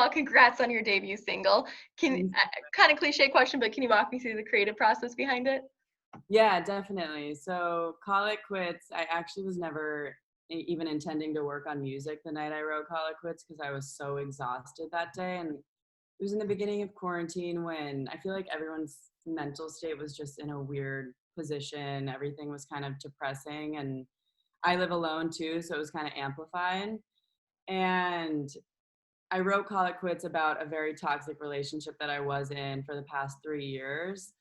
all, congrats on your debut single. Kind of cliche question, but can you walk me through the creative process behind it? Yeah, definitely. So Call It Quits, I actually was never even intending to work on music the night I wrote Call It Quits because I was so exhausted that day. And it was in the beginning of quarantine when I feel like everyone's mental state was just in a weird position. Everything was kind of depressing, and I live alone too, so it was kind of amplified. And I wrote Call It Quits about a very toxic relationship that I was in for the past 3 years.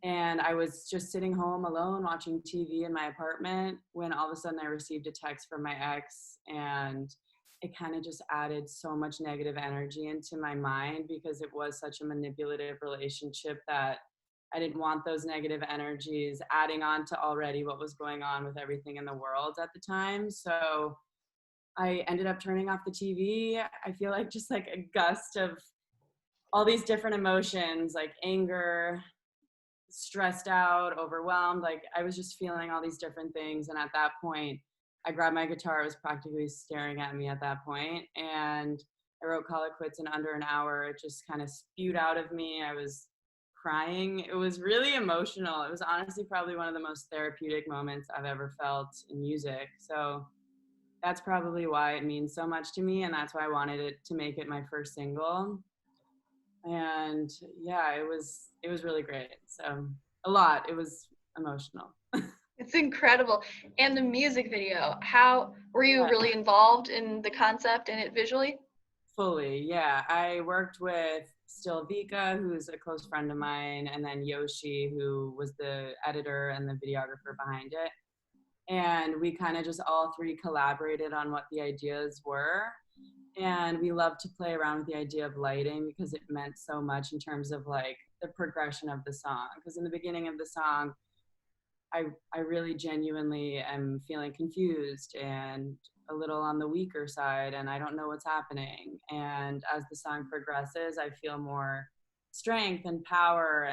And I was just sitting home alone watching TV in my apartment when all of a sudden I received a text from my ex, and it kind of just added so much negative energy into my mind because it was such a manipulative relationship that I didn't want those negative energies adding on to already what was going on with everything in the world at the time. So I ended up turning off the TV. I feel like just like a gust of all these different emotions, like anger, stressed out, overwhelmed. Like I was just feeling all these different things. And at that point, I grabbed my guitar. It was practically staring at me at that point. And I wrote Call It Quits in under an hour. It just kind of spewed out of me. I was crying. It was really emotional. It was honestly probably one of the most therapeutic moments I've ever felt in music. So that's probably why it means so much to me. And that's why I wanted it to make it my first single. And yeah, it was really great. So a lot. It was emotional. It's incredible. And the music video, how were you Yeah, really involved in the concept and it visually? fully. Yeah, I worked with Still Vika, who's a close friend of mine, and then Yoshi, who was the editor and the videographer behind it. And we kind of just all three collaborated on what the ideas were. And we love to play around with the idea of lighting because it meant so much in terms of like the progression of the song. Because in the beginning of the song, I really genuinely am feeling confused and a little on the weaker side, and I don't know what's happening. And as the song progresses, I feel more strength and power,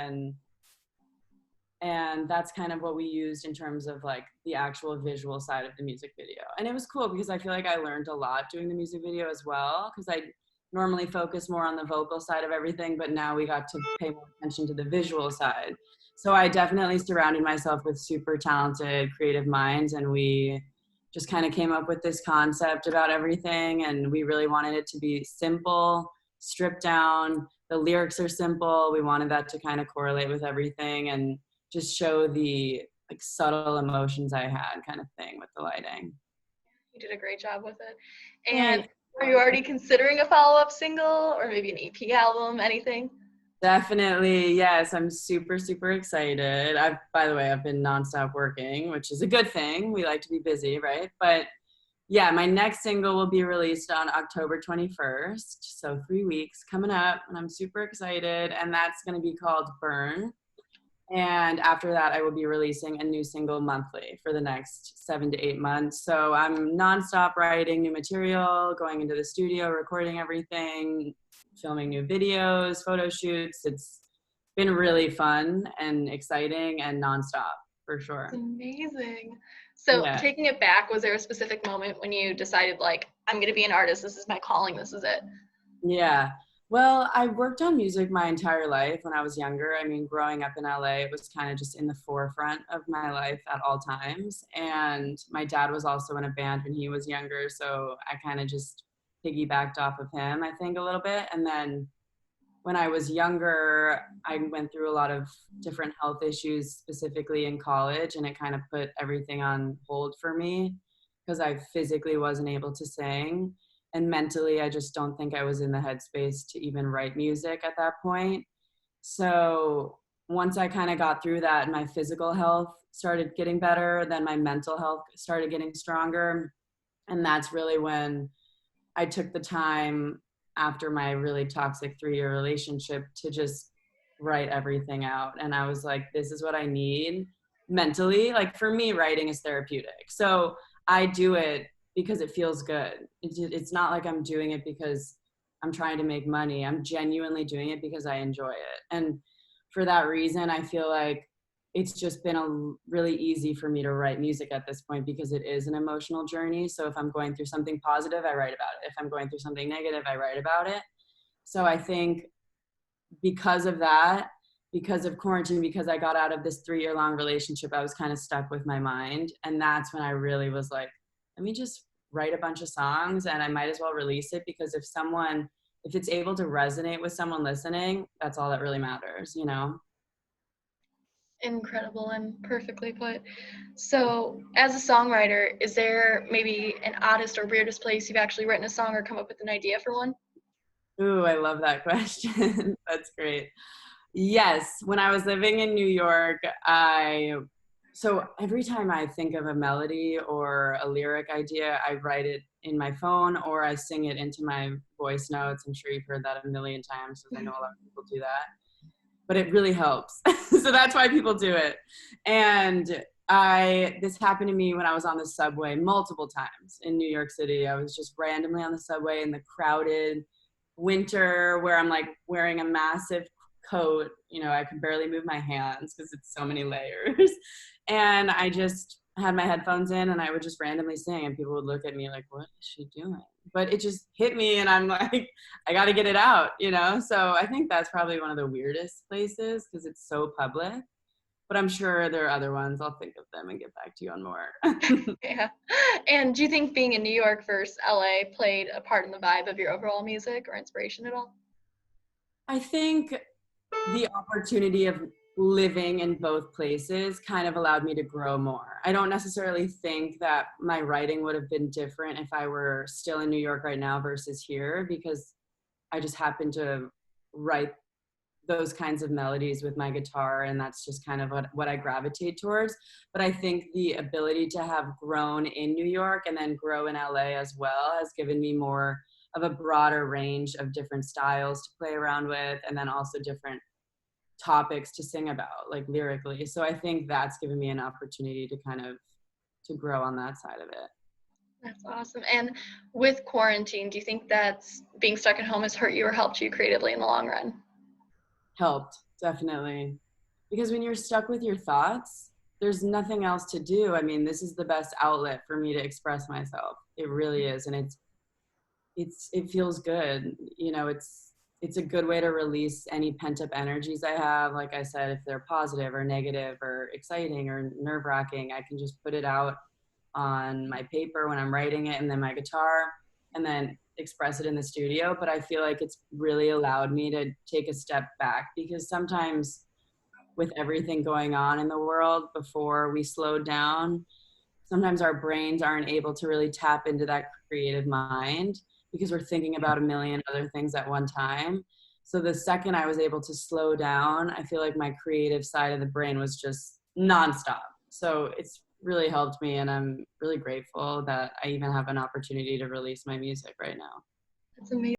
and that's kind of what we used in terms of like the actual visual side of the music video. And it was cool because I feel like I learned a lot doing the music video as well, because I normally focus more on the vocal side of everything, but now we got to pay more attention to the visual side. So I definitely surrounded myself with super talented creative minds, and we just kind of came up with this concept about everything, and we really wanted it to be simple, stripped down. The lyrics are simple. We wanted that to kind of correlate with everything and just show the like subtle emotions I had kind of thing with the lighting. You did a great job with it. And Thanks. are you already considering a follow-up single or maybe an EP album, anything? Definitely, yes. I'm super, super excited. By the way, I've been nonstop working, which is a good thing. We like to be busy, right? But yeah, my next single will be released on October 21st. So 3 weeks coming up, and I'm super excited. And that's going to be called Burn. And after that, I will be releasing a new single monthly for the next 7 to 8 months. So I'm nonstop writing new material, going into the studio, recording everything, filming new videos, photo shoots. It's been really fun and exciting and nonstop for sure. It's amazing. So Yeah. taking it back, was there a specific moment when you decided like, I'm going to be an artist, this is my calling, this is it? Yeah. Well, I worked on music my entire life when I was younger. I mean, growing up in LA, it was kind of just in the forefront of my life at all times. And my dad was also in a band when he was younger. So I kind of just piggybacked off of him, I think, a little bit. And then when I was younger, I went through a lot of different health issues, specifically in college, and it kind of put everything on hold for me because I physically wasn't able to sing. And mentally, I just don't think I was in the headspace to even write music at that point. So once I kind of got through that, my physical health started getting better, then my mental health started getting stronger. And that's really when I took the time after my really toxic 3 year relationship to just write everything out. And I was like, this is what I need mentally. Like for me, writing is therapeutic. So I do it because it feels good. It's not like I'm doing it because I'm trying to make money. I'm genuinely doing it because I enjoy it. And for that reason, I feel like it's just been really easy for me to write music at this point because it is an emotional journey. So if I'm going through something positive, I write about it. If I'm going through something negative, I write about it. So I think because of that, because of quarantine, because I got out of this 3-year-long relationship, I was kind of stuck with my mind. And that's when I really was like, let me just write a bunch of songs and I might as well release it, because if it's able to resonate with someone listening, that's all that really matters, you know? Incredible and perfectly put. So, as a songwriter, is there maybe an oddest or weirdest place you've actually written a song or come up with an idea for one? Ooh, I love that question. That's great. Yes, when I was living in New York, so every time I think of a melody or a lyric idea, I write it in my phone or I sing it into my voice notes. I'm sure you've heard that a million times because I know a lot of people do that. But it really helps. So that's why people do it. And this happened to me when I was on the subway multiple times in New York City. I was just randomly on the subway in the crowded winter where I'm like wearing a massive coat. You know, I could barely move my hands because it's so many layers. And I just had my headphones in and I would just randomly sing and people would look at me like, what is she doing? But it just hit me and I'm like, I got to get it out, you know? So I think that's probably one of the weirdest places because it's so public. But I'm sure there are other ones. I'll think of them and get back to you on more. Yeah. And do you think being in New York versus LA played a part in the vibe of your overall music or inspiration at all? I think the opportunity of living in both places kind of allowed me to grow more. I don't necessarily think that my writing would have been different if I were still in New York right now versus here, because I just happen to write those kinds of melodies with my guitar, and that's just kind of what I gravitate towards. But I think the ability to have grown in New York and then grow in LA as well has given me more of a broader range of different styles to play around with, and then also different topics to sing about, like lyrically. So I think that's given me an opportunity to kind of to grow on that side of it. That's awesome. And with quarantine, do you think that being stuck at home has hurt you or helped you creatively in the long run? Helped, definitely. Because when you're stuck with your thoughts, there's nothing else to do. I mean, this is the best outlet for me to express myself. It really is. And it feels good. You know, it's a good way to release any pent up energies I have. Like I said, if they're positive or negative or exciting or nerve wracking, I can just put it out on my paper when I'm writing it and then my guitar and then express it in the studio. But I feel like it's really allowed me to take a step back, because sometimes with everything going on in the world before we slowed down, sometimes our brains aren't able to really tap into that creative mind because we're thinking about a million other things at one time. So the second I was able to slow down, I feel like my creative side of the brain was just nonstop. So it's really helped me, and I'm really grateful that I even have an opportunity to release my music right now. That's amazing.